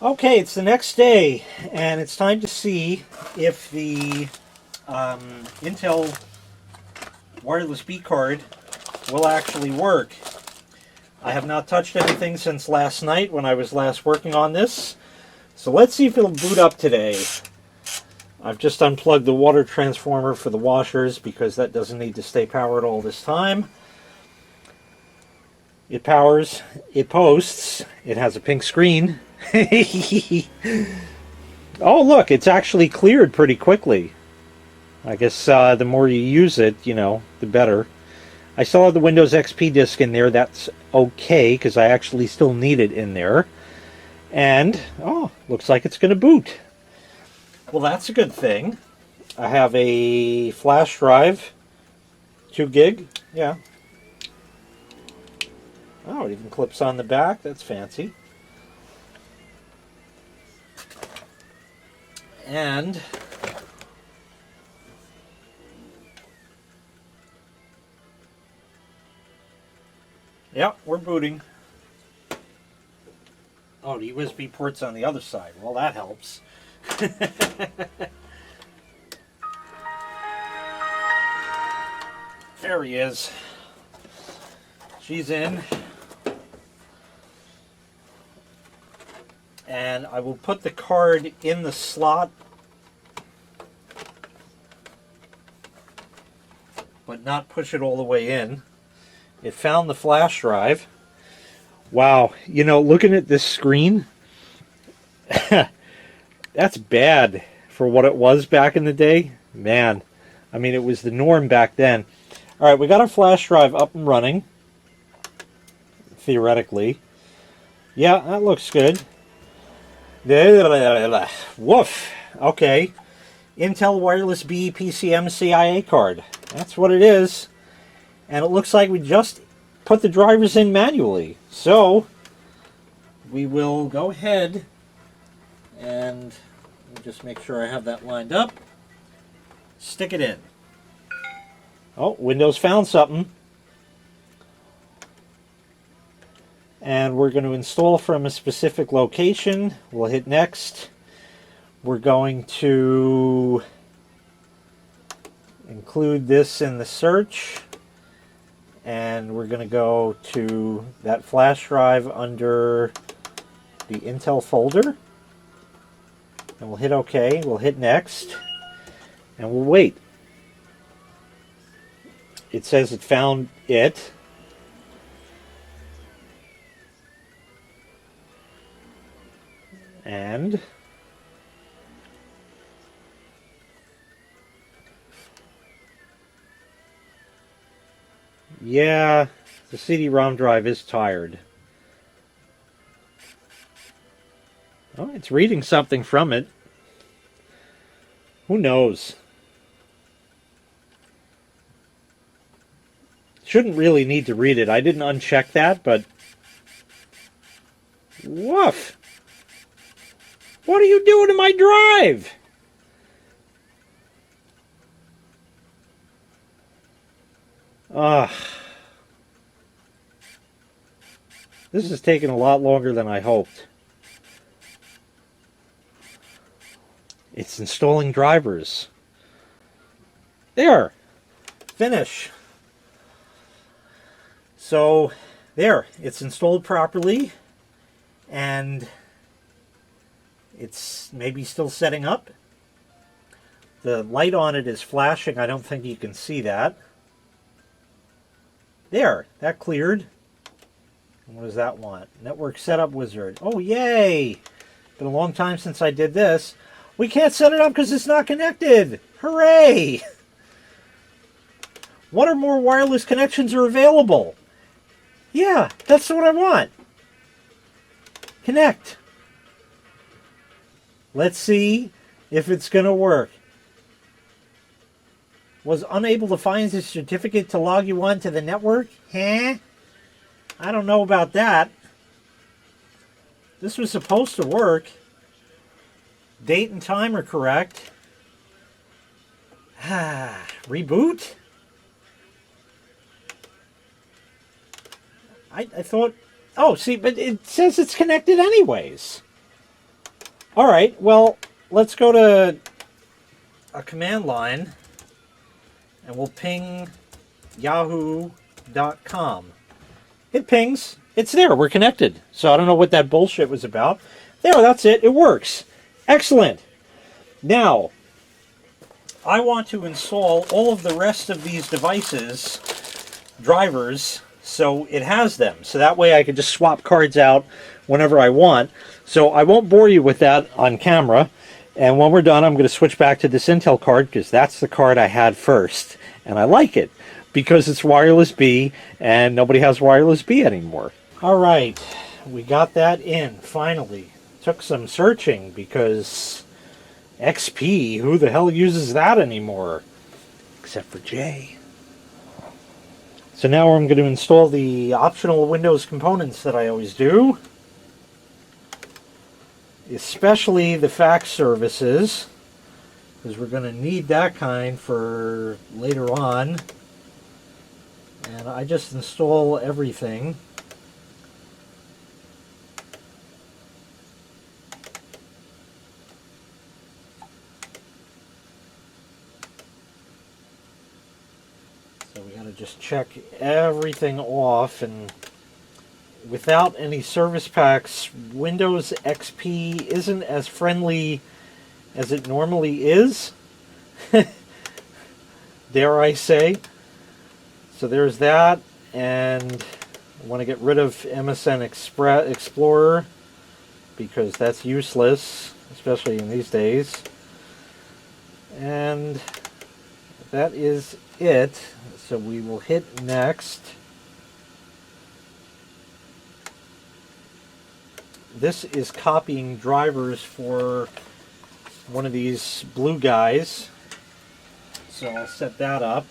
Okay, it's the next day, and it's time to see if the Intel wireless B card will actually work. I have not touched anything since last night when I was last working on this, so let's see if it'll boot up today. I've just unplugged the water transformer for the washers because that doesn't need to stay powered all this time. It powers, it posts, it has a pink screen. Oh, look, it's actually cleared pretty quickly. I guess the more you use it, the better. I still have the Windows XP disk in there. That's okay, because I actually still need it in there. And, oh, looks like it's going to boot. Well, that's a good thing. I have a flash drive, 2 gig, yeah. Oh, it even clips on the back. That's fancy. And yeah, we're booting. Oh, the USB port's on the other side. Well, that helps. There he is. She's in. And I will put the card in the slot, but not push it all the way in. It found the flash drive. Wow, looking at this screen, that's bad for what it was back in the day. Man, I mean, it was the norm back then. All right, we got our flash drive up and running, theoretically. Yeah, that looks good. Woof. Okay. Intel Wireless B PCM CIA card. That's what it is. And it looks like we just put the drivers in manually. So, we will go ahead and just make sure I have that lined up. Stick it in. Oh, Windows found something. And we're going to install from a specific location. We'll hit next. We're going to include this in the search. And we're going to go to that flash drive under the Intel folder. And we'll hit OK. We'll hit next. And we'll wait. It says it found it. And yeah, the CD-ROM drive is tired. Oh, it's reading something from it. Who knows? Shouldn't really need to read it. I didn't uncheck that, but woof! What are you doing to my drive? This is taking a lot longer than I hoped. It's installing drivers. There. Finish. So, there. It's installed properly. And it's maybe still setting up. The light on it is flashing. I don't think you can see that. There, that cleared. And what does that want? Network setup wizard. Oh, yay! Been a long time since I did this. We can't set it up because it's not connected. Hooray! One or more wireless connections are available. Yeah, that's what I want. Connect. Let's see if it's going to work. Was unable to find the certificate to log you on to the network? Huh? I don't know about that. This was supposed to work. Date and time are correct. Reboot? I thought... Oh, see, but it says it's connected anyways. All right, well, let's go to a command line and we'll ping yahoo.com. It pings. It's there. We're connected. So I don't know what that bullshit was about. There, that's it. It works. Excellent. Now, I want to install all of the rest of these devices, drivers, so it has them. So that way I can just swap cards out whenever I want. So I won't bore you with that on camera. And when we're done, I'm going to switch back to this Intel card because that's the card I had first. And I like it because it's wireless B and nobody has wireless B anymore. All right, we got that in finally. Took some searching because XP, who the hell uses that anymore? Except for Jay. So now I'm going to install the optional Windows components that I always do. Especially the fax services, because we're going to need that kind for later on. And I just install everything. So we got to just check everything off, and without any service packs, Windows XP isn't as friendly as it normally is. Dare I say. So there's that, and I want to get rid of MSN Explorer because that's useless, especially in these days. And that is it. So we will hit next. This is copying drivers for one of these blue guys. So I'll set that up.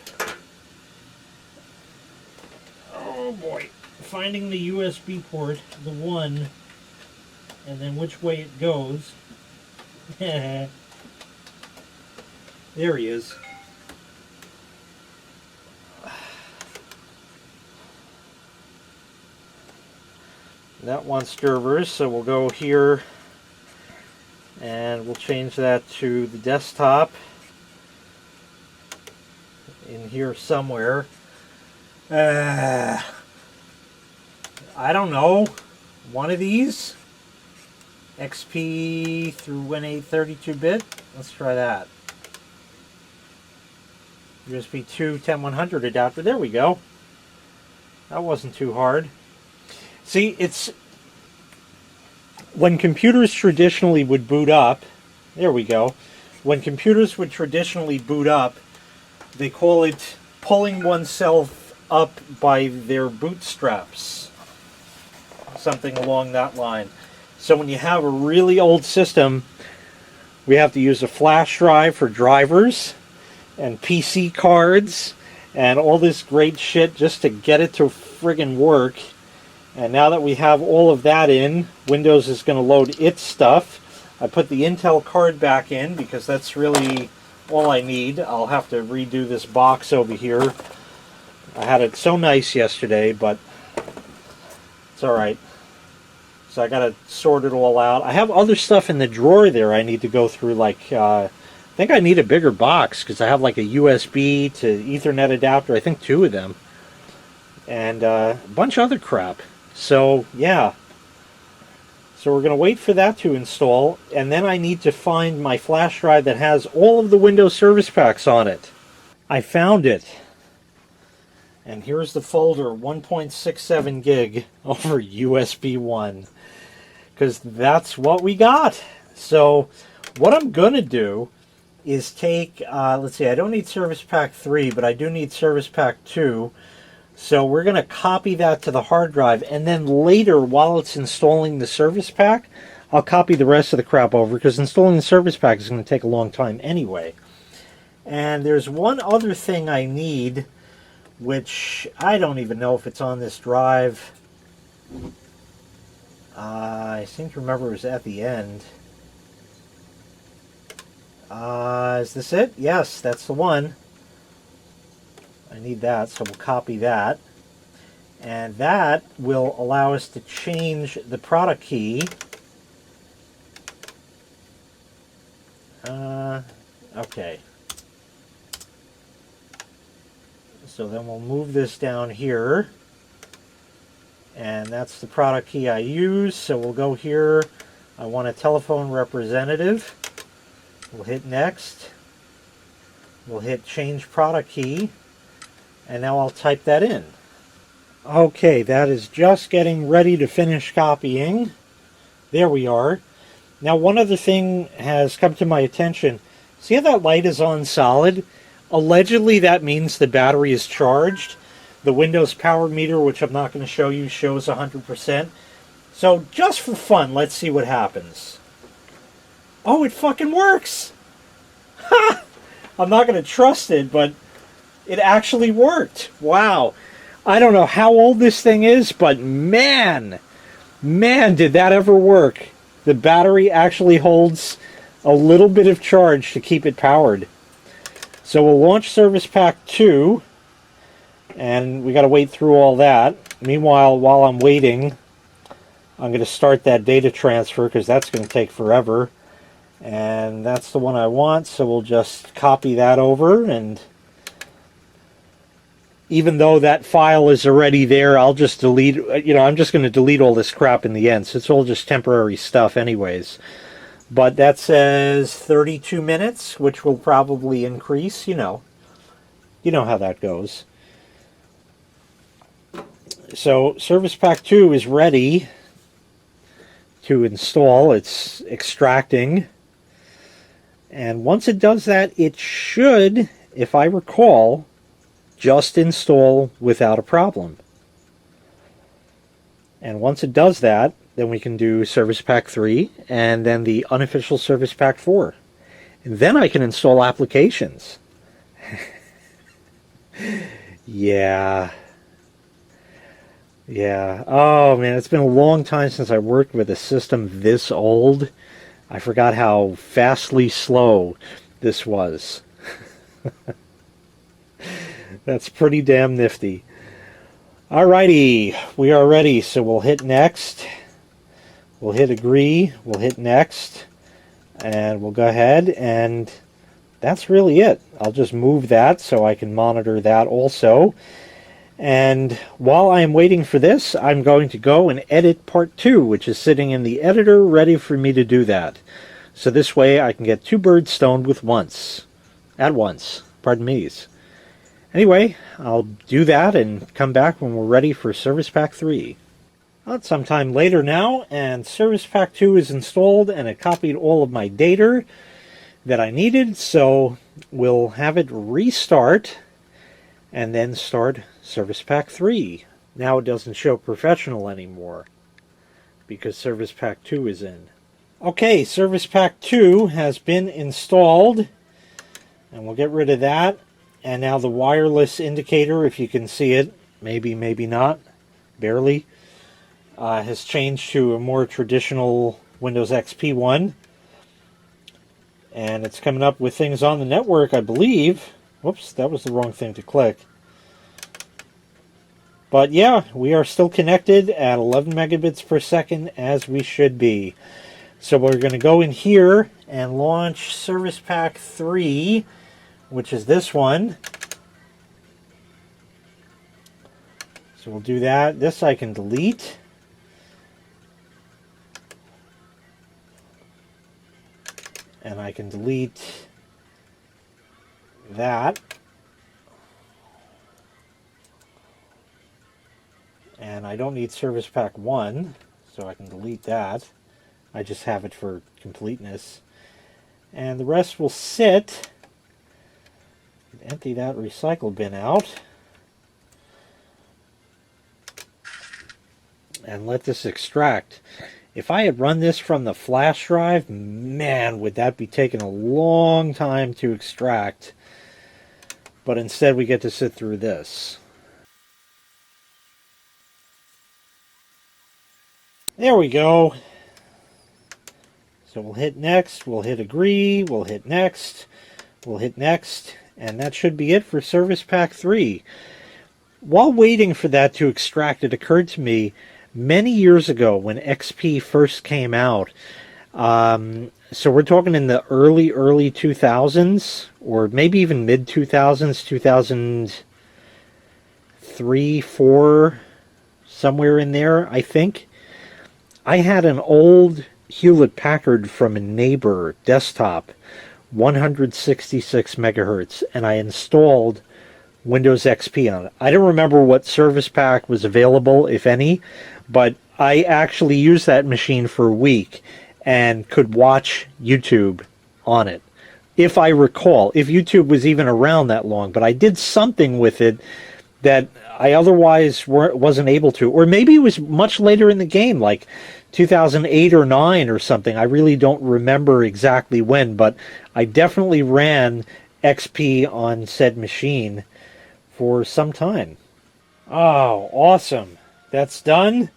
Oh boy. Finding the USB port, the one, and then which way it goes. There he is. That wants drivers, so we'll go here and we'll change that to the desktop in here somewhere. I don't know, one of these XP through Win8 32-bit. Let's try that. USB 2 10100 adapter. There we go. That wasn't too hard. See, it's when computers traditionally would boot up, there we go. When computers would traditionally boot up, they call it pulling oneself up by their bootstraps. Something along that line. So when you have a really old system, we have to use a flash drive for drivers and PC cards and all this great shit just to get it to friggin' work. And now that we have all of that in, Windows is going to load its stuff. I put the Intel card back in because that's really all I need. I'll have to redo this box over here. I had it so nice yesterday, but it's alright. So I got to sort it all out. I have other stuff in the drawer there I need to go through, like, I think I need a bigger box because I have like a USB to Ethernet adapter, I think 2 of them. And a bunch of other crap. So, yeah. So we're going to wait for that to install, and then I need to find my flash drive that has all of the Windows Service Packs on it. I found it. And here's the folder, 1.67 gig over USB 1. Because that's what we got. So, what I'm going to do is take, let's see, I don't need Service Pack 3, but I do need Service Pack 2. So we're going to copy that to the hard drive, and then later, while it's installing the service pack, I'll copy the rest of the crap over, because installing the service pack is going to take a long time anyway. And there's one other thing I need, which I don't even know if it's on this drive. I seem to remember it was at the end. Is this it? Yes, that's the one. I need that, so we'll copy that. And that will allow us to change the product key Okay. So then we'll move this down here. And that's the product key I use. So we'll go here. I want a telephone representative. We'll hit next. We'll hit change product key. And now I'll type that in. Okay, that is just getting ready to finish copying. There we are. Now one other thing has come to my attention. See how that light is on solid? Allegedly that means the battery is charged. The Windows power meter, which I'm not going to show you, shows 100%. So just for fun, let's see what happens. Oh, it fucking works! Ha! I'm not going to trust it, but it actually worked. Wow. I don't know how old this thing is, but man, did that ever work. The battery actually holds a little bit of charge to keep it powered. So we'll launch Service Pack 2, and we got to wait through all that. Meanwhile, while I'm waiting, I'm going to start that data transfer because that's going to take forever. And that's the one I want, so we'll just copy that over, and even though that file is already there, I'll just delete, I'm just going to delete all this crap in the end, so it's all just temporary stuff anyways. But that says 32 minutes, which will probably increase, you know how that goes. So Service Pack 2 is ready to install. It's extracting. And once it does that, it should, if I recall, just install without a problem. And once it does that, then we can do Service Pack 3 and then the unofficial Service Pack 4. And then I can install applications. Yeah. Oh man, it's been a long time since I worked with a system this old. I forgot how fastly slow this was. That's pretty damn nifty. Alrighty, we are ready, so we'll hit next. We'll hit agree, we'll hit next, and we'll go ahead, and that's really it. I'll just move that so I can monitor that also. And while I'm waiting for this, I'm going to go and edit part 2, which is sitting in the editor ready for me to do that. So this way I can get 2 birds stoned with at once. Pardon me. Anyway, I'll do that and come back when we're ready for Service Pack 3. Well, it's sometime later now, and Service Pack 2 is installed, and it copied all of my data that I needed, so we'll have it restart and then start Service Pack 3. Now it doesn't show professional anymore because Service Pack 2 is in. Okay, Service Pack 2 has been installed, and we'll get rid of that. And now the wireless indicator, if you can see it, maybe not, barely, has changed to a more traditional Windows XP one. And it's coming up with things on the network, I believe. Whoops, that was the wrong thing to click. But yeah, we are still connected at 11 megabits per second as we should be. So we're going to go in here and launch Service Pack 3, which is this one. So we'll do that. This I can delete. And I can delete that. And I don't need Service Pack 1, so I can delete that. I just have it for completeness. And the rest will sit. Empty that recycle bin out. And let this extract. If I had run this from the flash drive, man, would that be taking a long time to extract. But instead we get to sit through this. There we go. So we'll hit next, we'll hit agree, we'll hit next, we'll hit next, and that should be it for Service Pack 3. While waiting for that to extract, it occurred to me many years ago when XP first came out, So we're talking in the early 2000s, or maybe even mid 2000s, 2003, 4, somewhere in there, I think. I had an old Hewlett Packard from a neighbor desktop, 166 megahertz, and I installed Windows XP on it. I don't remember what service pack was available, if any, but I actually used that machine for a week and could watch YouTube on it. If I recall, if YouTube was even around that long, but I did something with it that I otherwise wasn't able to. Or maybe it was much later in the game, like 2008 or 9 or something. I really don't remember exactly when, but I definitely ran XP on said machine for some time. Oh, awesome. That's done.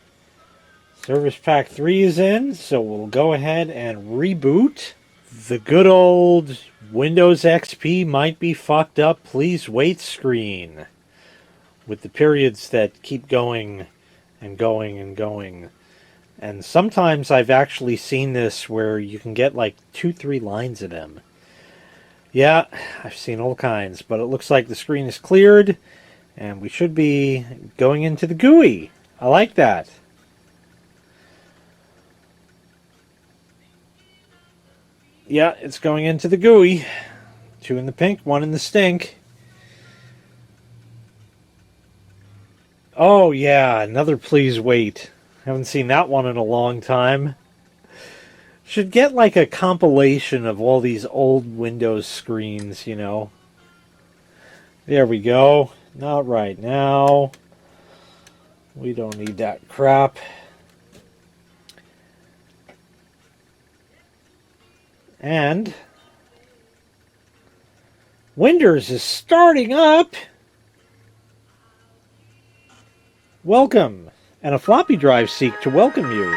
Service Pack 3 is in, so we'll go ahead and reboot. The good old Windows XP might be fucked up, please wait screen, with the periods that keep going and going and going. And sometimes I've actually seen this where you can get like 2-3 lines of them. Yeah, I've seen all kinds, but it looks like the screen is cleared and we should be going into the GUI. I like that. Yeah, it's going into the GUI. 2 in the pink, 1 in the stink. Oh yeah, another please wait. Haven't seen that one in a long time. Should get like a compilation of all these old Windows screens, you know. There we go. Not right now. We don't need that crap. And Windows is starting up. Welcome. And a floppy drive seek to welcome you.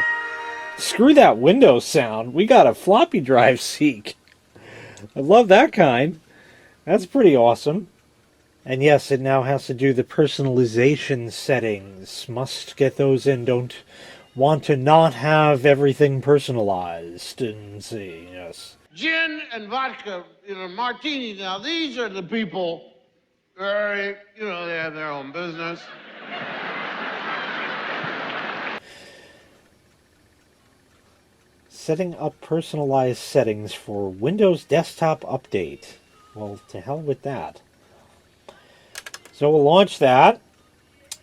Screw that Windows sound. We got a floppy drive seek. I love that kind. That's pretty awesome. And yes, it now has to do the personalization settings. Must get those in. Don't want to not have everything personalized. And see, yes. Gin and vodka, martinis. Now, these are the people, they have their own business. Setting up personalized settings for Windows Desktop Update. Well, to hell with that. So we'll launch that.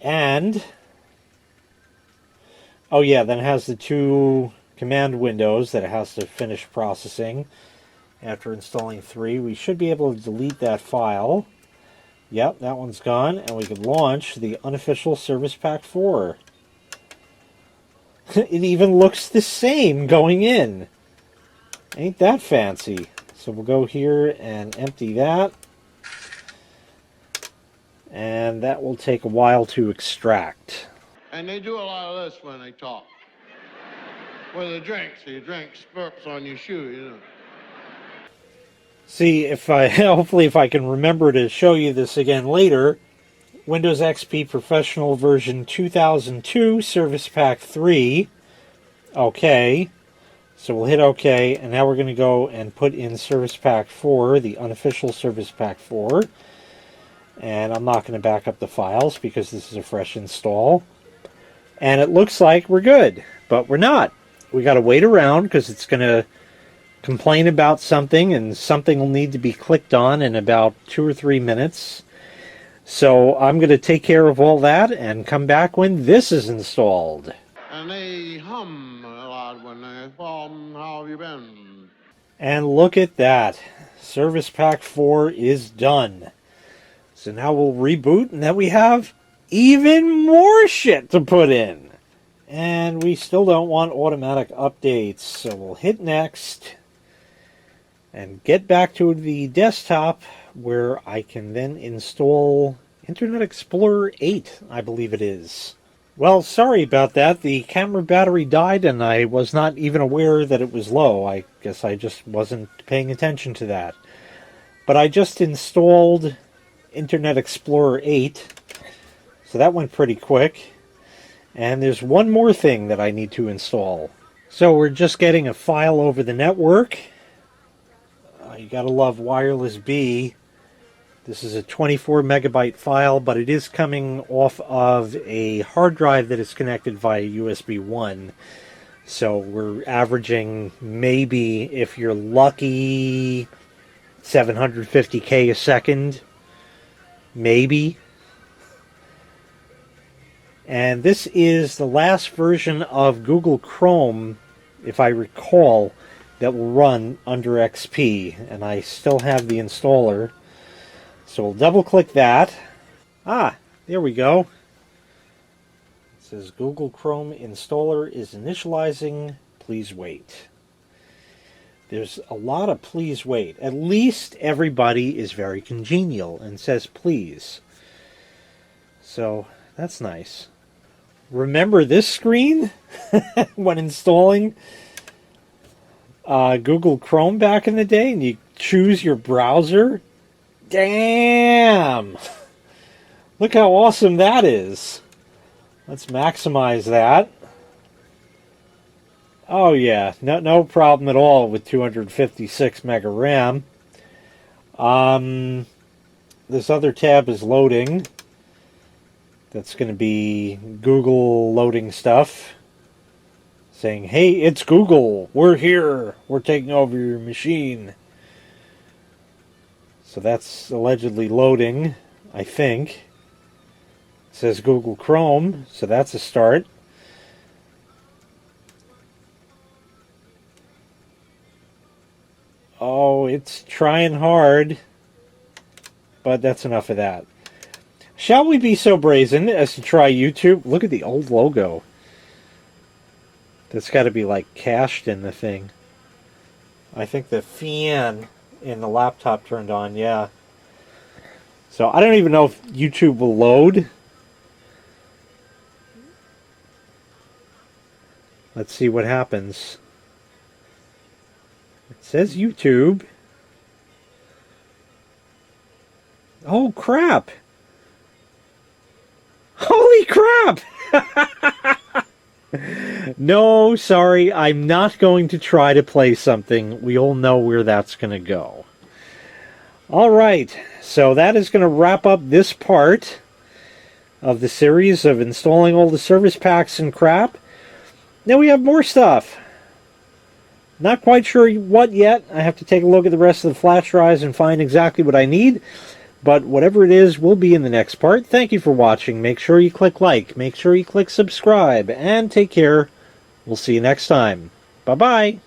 And oh yeah, then it has the 2 command windows that it has to finish processing. After installing 3, we should be able to delete that file. Yep, that one's gone. And we can launch the unofficial Service Pack 4. It even looks the same going in. Ain't that fancy? So we'll go here and empty that. And that will take a while to extract. And they do a lot of this when they talk. With a drink, so you drink spurts on your shoe, See, hopefully if I can remember to show you this again later, Windows XP Professional version 2002, Service Pack 3. Okay. So we'll hit OK, and now we're going to go and put in Service Pack 4, the unofficial Service Pack 4. And I'm not going to back up the files because this is a fresh install. And it looks like we're good, but we're not. We got to wait around because it's going to complain about something, and something will need to be clicked on in about 2 or 3 minutes. So I'm going to take care of all that and come back when this is installed. And they hum a lot when they how have you been? And look at that. Service Pack 4 is done. So now we'll reboot, and then we have even more shit to put in. And we still don't want automatic updates, so we'll hit next and get back to the desktop where I can then install Internet Explorer 8, I believe it is. Well, sorry about that. The camera battery died and I was not even aware that it was low. I guess I just wasn't paying attention to that. But I just installed Internet Explorer 8, so that went pretty quick. And there's one more thing that I need to install. So we're just getting a file over the network. You gotta love wireless B. This is a 24 megabyte file, but it is coming off of a hard drive that is connected via USB 1. So we're averaging maybe, if you're lucky, 750K a second. Maybe. And this is the last version of Google Chrome, if I recall, that will run under XP. And I still have the installer. So we'll double click that. Ah, there we go. It says Google Chrome installer is initializing. Please wait. There's a lot of please wait. At least everybody is very congenial and says please. So that's nice. Remember this screen when installing Google Chrome back in the day, and you choose your browser? Damn! Look how awesome that is. Let's maximize that. Oh yeah, no problem at all with 256 mega RAM. This other tab is loading. That's going to be Google loading stuff. Saying, hey, it's Google. We're here. We're taking over your machine. So that's allegedly loading, I think. It says Google Chrome, so that's a start. Oh, it's trying hard. But that's enough of that. Shall we be so brazen as to try YouTube? Look at the old logo. That's got to be like cached in the thing. I think the fan in the laptop turned on, yeah. So I don't even know if YouTube will load. Let's see what happens. It says YouTube. Oh crap! Holy crap! No, sorry, I'm not going to try to play something. We all know where that's going to go. Alright, so that is going to wrap up this part of the series of installing all the service packs and crap. Now we have more stuff. Not quite sure what yet. I have to take a look at the rest of the flash drives and find exactly what I need. But whatever it is will be in the next part. Thank you for watching. Make sure you click like. Make sure you click subscribe. And take care. We'll see you next time. Bye-bye.